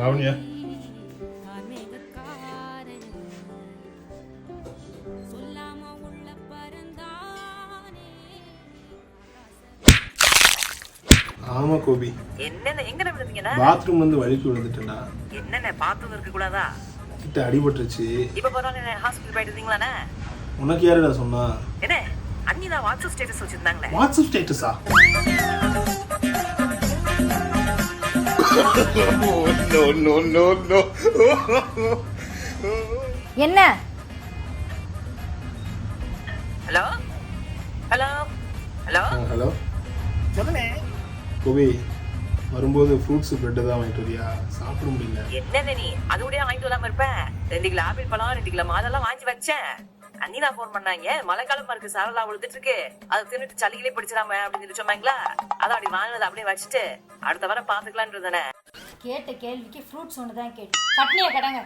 லாவண்யா ஆமா கோபி, என்னென்ன எங்க விழுந்தீங்கடா? பாத்ரூம்ல இருந்து வலிக்கு விழுந்துட்டேன்டா. என்னென்ன பாத்ரூம் இருக்க கூடாதா? கிட்ட அடிபட்டுருச்சு. இப்ப பரவாயில்ல, ஹாஸ்பிடல் போயிட்டு இருந்தீங்களாண்ணே? உனக்கு யாருடா சொன்னா? என்ன அண்ணி தான் வாட்ஸ்அப் ஸ்டேட்டஸ் வச்சிருந்தாங்களே. வாட்ஸ்அப் ஸ்டேட்டஸா? No no no no. என்ன? ஹலோ ஹலோ ஹலோ ஹலோ சொல்லுங்க. கோபி, வரும்போது ஃப்ரூட்ஸ் பிரெட் தான் வாங்கிட்டு வரியா? சாப்பிட முடியல. என்னென்ன நீ அது கூட வாங்கிட்டு வராம இருப்பேன்? 2 கிலோ ஆப்பிள் பழம் 2 கிலோ மாதெல்லாம் வாங்கி வச்சேன். அண்ணி தான் போன் பண்ணாங்க, மழை காலமா இருக்கு, சாரலா விழுந்துட்டு இருக்கு, அதை தின்னுட்டு சளிகளே பிடிச்சிடாம அப்படின்னு சொல்லி சொன்னாங்களா. அதை அப்படி வாங்கினதை அப்படியே வச்சுட்டு அடுத்த வாரம் பாத்துக்கலான் இருந்தேனே. கேட்ட கேள்விக்கு ஃப்ரூட்ஸ் ஒன்று தான் கேட்டு கட்னியை கடங்க.